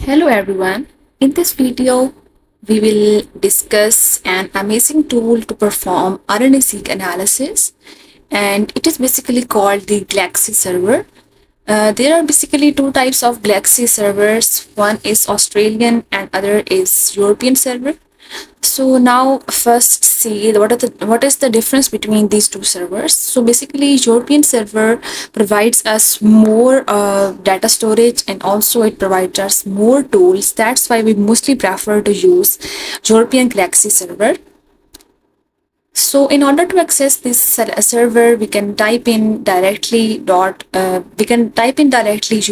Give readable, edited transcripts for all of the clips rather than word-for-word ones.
Hello everyone. In this video, we will discuss an amazing tool to perform RNA-seq analysis, and it is basically called the Galaxy server. There are basically two types of Galaxy servers. One is Australian and other is European server. So now first see what is the difference between these two servers. So basically European server provides us more data storage, and also it provides us more tools. That's why we mostly prefer to use European Galaxy server. So in order to access this server, we can type in directly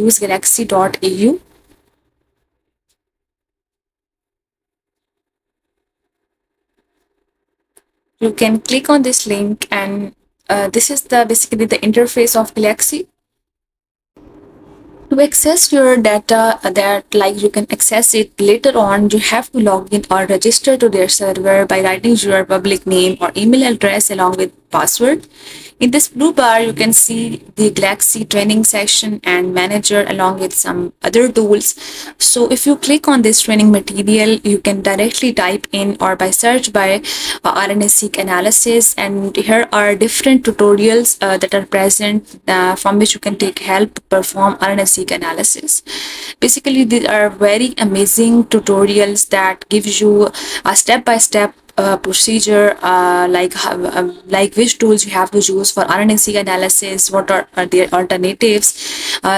use galaxy.au. You can click on this link, and this is the basically the interface of Galaxy. To access your data, that like you can access it later on, you have to log in or register to their server by writing your public name or email address along with password. In this blue bar, you can see the Galaxy training session and manager along with some other tools. So if you click on this training material, you can directly type in or by search by RNA-seq analysis, and here are different tutorials that are present from which you can take help to perform RNA-seq analysis. Basically, these are very amazing tutorials that gives you a step-by-step procedure, like which tools you have to use for RNA-seq analysis, what are their alternatives.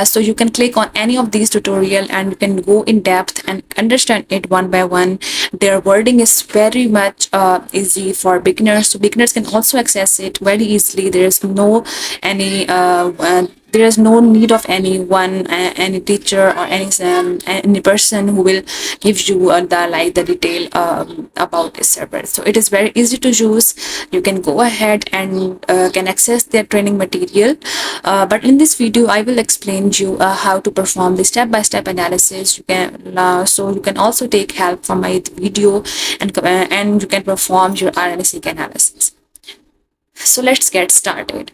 So you can click on any of these tutorial and you can go in depth and understand it one by one. Their wording is very much easy for beginners, so beginners can also access it very easily. There is no any there is no need of anyone, any teacher or any person who will give you the detail about this server. So it is very easy to use. You can go ahead and can access their training material. But in this video, I will explain you how to perform the step-by-step analysis. You can so you can also take help from my video, and you can perform your RNA-seq analysis. So let's get started.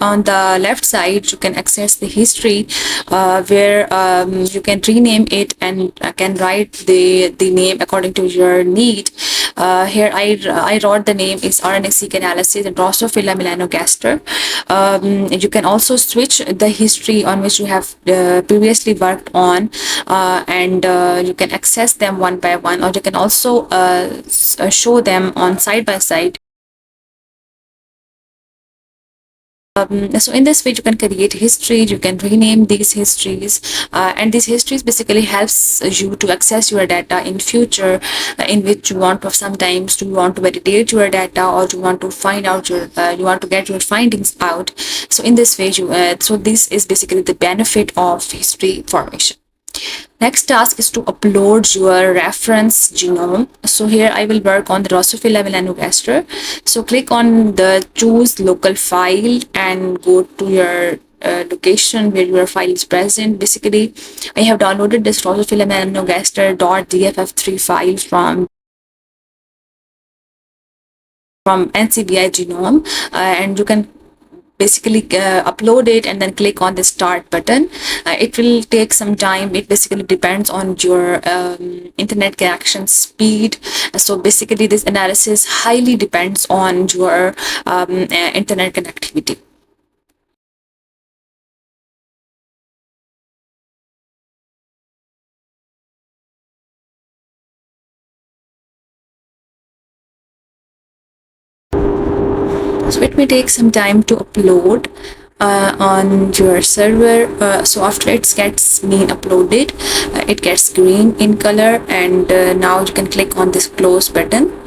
On the left side, you can access the history, where you can rename it and can write the name according to your need. Here I wrote the name is RNA-seq analysis and Drosophila melanogaster. You can also switch the history on which you have previously worked on, and you can access them one by one, or you can also show them on side by side. So in this way, you can create history, you can rename these histories, and these histories basically helps you to access your data in future, in which you want to sometimes you want to validate your data, or you want to find out you want to get your findings out. So in this way, so this is basically the benefit of history formation. Next task is to upload your reference genome. So here I will work on the Drosophila melanogaster. So click on the choose local file and go to your location where your file is present. Basically, I have downloaded this Drosophila melanogaster.dff3 file from NCBI genome, and you can basically upload it and then click on the start button. It will take some time. It basically depends on your internet connection speed. So basically this analysis highly depends on your internet connectivity. So it may take some time to upload on your server. So after it gets been uploaded, it gets green in color, and now you can click on this close button.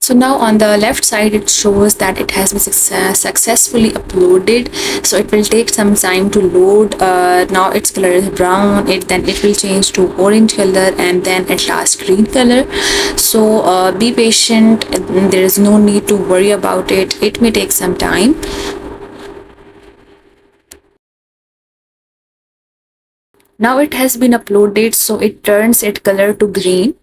So now on the left side, it shows that it has been successfully uploaded. So it will take some time to load. Now its color is brown. Then it will change to orange color, and then at last green color. So be patient. There is no need to worry about it. It may take some time. Now it has been uploaded, so it turns its color to green.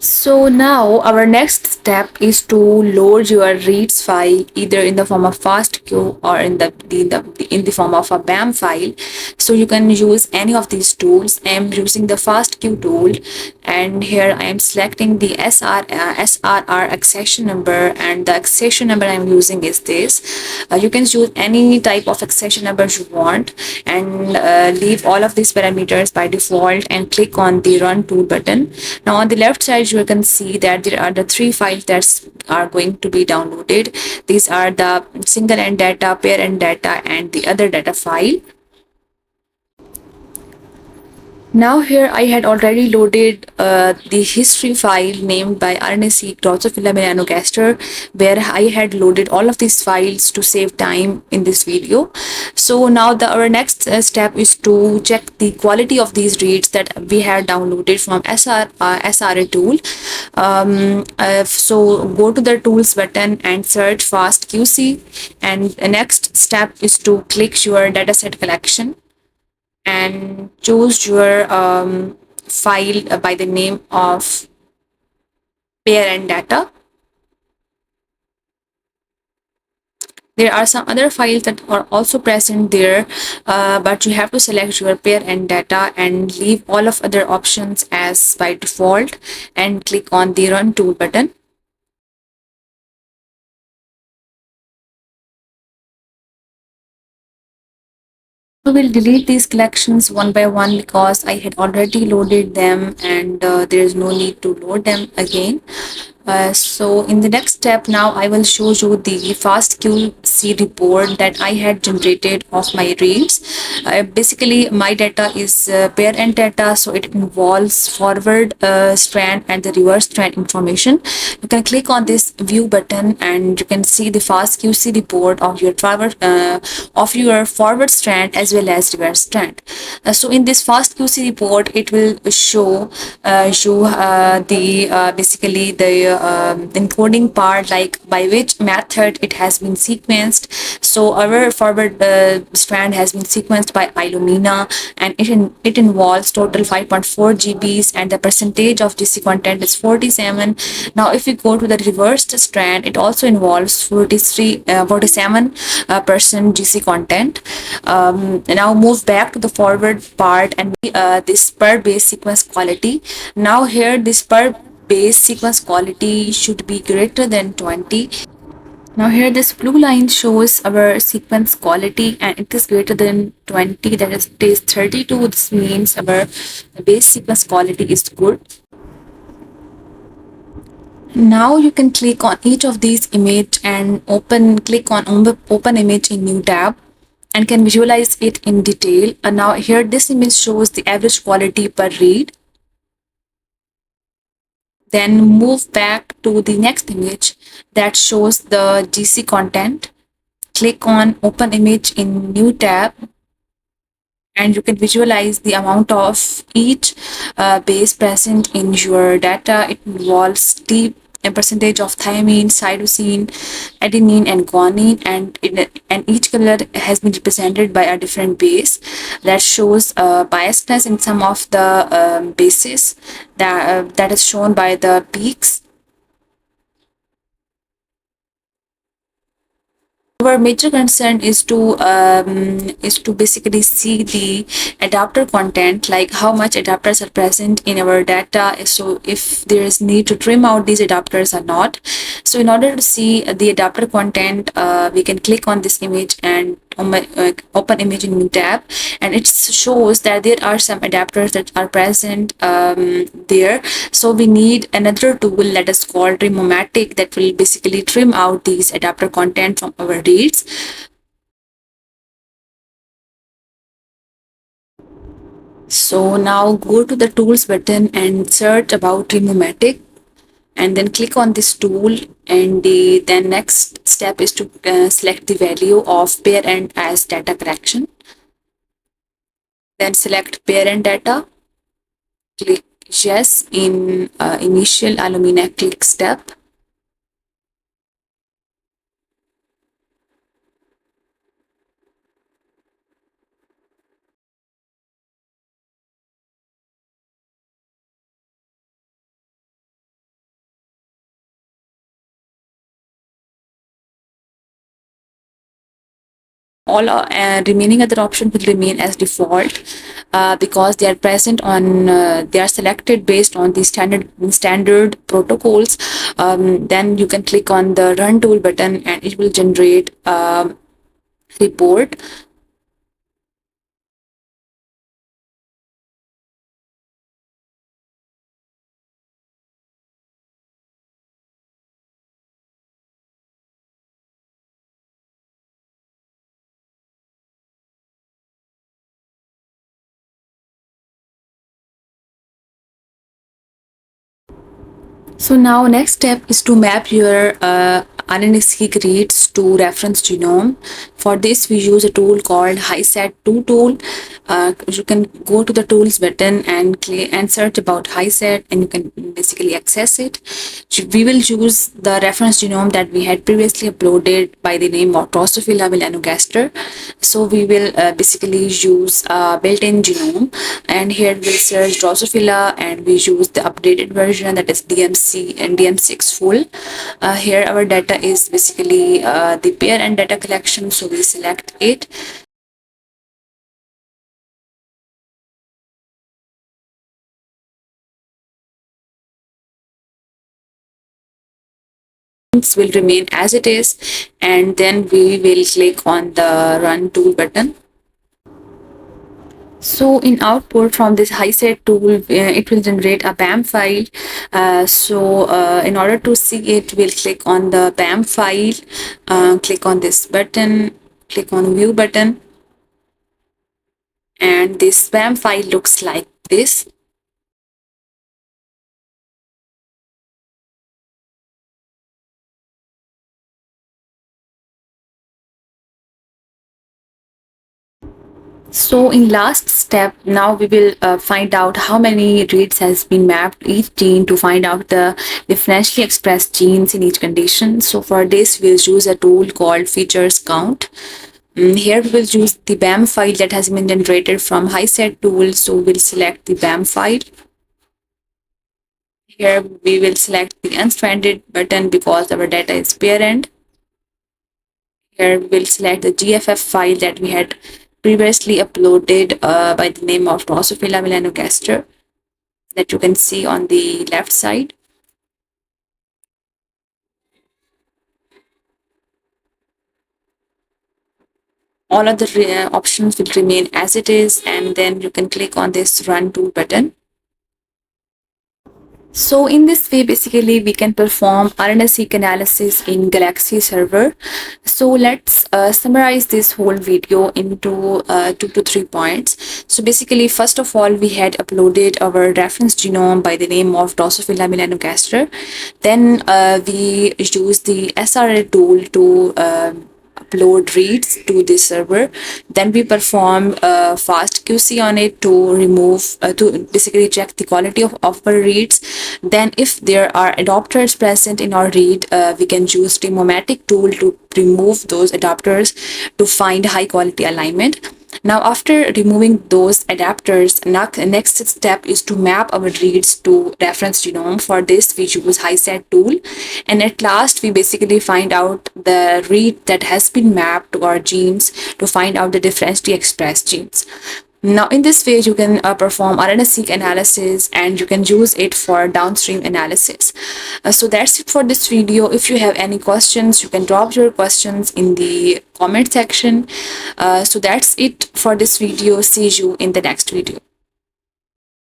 So now our next step is to load your reads file either in the form of FastQ or in the form of a BAM file. So you can use any of these tools. I am using the FastQ tool, and here I am selecting the SRR accession number, and the accession number I am using is this. You can use any type of accession numbers you want, and leave all of these parameters by default and click on the Run Tool button. Now on the left side you can see that there are the three files that are going to be downloaded. These are the single end data, pair end data, and the other data file. Now here I had already loaded the history file named by RNA-seq Drosophila melanogaster, where I had loaded all of these files to save time in this video. So now our next step is to check the quality of these reads that we had downloaded from SRA tool. So go to the tools button and search FastQC, and the next step is to click your dataset collection and choose your file by the name of parent data. There are some other files that are also present there, but you have to select your parent data and leave all of other options as by default and click on the Run Tool button. We will delete these collections one by one because I had already loaded them, and there is no need to load them again. So in the next step, now I will show you the FastQC report that I had generated of my reads. Basically, my data is parent data, so it involves forward strand and the reverse strand information. You can click on this view button and you can see the FastQC report of your forward strand as well as reverse strand. So in this FastQC report, it will show you the basically the encoding part, like by which method it has been sequenced. So our forward strand has been sequenced by Illumina, and it involves total 5.4 GBs, and the percentage of GC content is 47. Now if we go to the reversed strand, it also involves 47% GC content. Now move back to the forward part and this per base sequence quality. Now here this per base sequence quality should be greater than 20. Now here this blue line shows our sequence quality and it is greater than 20, that is it is 32. This means our base sequence quality is good. Now you can click on each of these image and click on open image in new tab and can visualize it in detail. And now here this image shows the average quality per read. Then move back to the next image that shows the GC content. Click on open image in new tab and you can visualize the amount of each base present in your data. It involves a percentage of thymine, cytosine, adenine, and guanine, and each color has been represented by a different base that shows biasness in some of the bases that is shown by the peaks. Our major concern is to basically see the adapter content, like how much adapters are present in our data, so if there is need to trim out these adapters or not. So in order to see the adapter content, we can click on this image and open image in new tab, and it shows that there are some adapters that are present there. So we need another tool that is called Trimomatic that will basically trim out these adapter content from our reads. So now go to the tools button and search about Trimomatic, and then click on this tool, and then next step is to select the value of parent as data correction. Then select parent data, click yes in initial Illumina click step. all remaining other options will remain as default because they are present on they are selected based on the standard protocols. Then you can click on the run tool button and it will generate a report. So now next step is to map your RNA-seq reads to reference genome. For this, we use a tool called HiSet2 tool. You can go to the tools button and search about HiSet, and you can basically access it. We will use the reference genome that we had previously uploaded by the name of Drosophila melanogaster. So we will basically use a built-in genome, and here we'll search Drosophila, and we use the updated version, that is DMC and DM6 full. Here our data is basically the pair and data collection, so we select it. Will remain as it is, and then we will click on the run tool button. So in output from this HiSet tool, it will generate a BAM file. In order to see it, we'll click on the BAM file, click on this button, click on view button, and this BAM file looks like this. So in last step, now we will find out how many reads has been mapped to each gene to find out the differentially expressed genes in each condition. So for this, we'll use a tool called features count. Here we will use the BAM file that has been generated from HiSet tool. So we'll select the BAM file. Here we will select the unstranded button because our data is parent. Here we'll select the GFF file that we had previously uploaded by the name of Drosophila melanogaster that you can see on the left side. All of the options will remain as it is, and then you can click on this run tool button. So in this way, basically, we can perform RNA-seq analysis in Galaxy server. So let's summarize this whole video into 2 to 3 points. So basically, first of all, we had uploaded our reference genome by the name of Drosophila melanogaster. Then we used the SRL tool to upload reads to this server. Then we perform FastQC on it to remove to basically check the quality of our reads. Then if there are adapters present in our read, we can use Demomatic tool to remove those adapters to find high quality alignment. Now, after removing those adapters, next step is to map our reads to reference genome. For this, we use HiSet tool. And at last, we basically find out the read that has been mapped to our genes to find out the differentially expressed genes. Now, in this way, you can perform RNA-seq analysis and you can use it for downstream analysis. So that's it for this video. If you have any questions, you can drop your questions in the comment section. So that's it for this video. See you in the next video.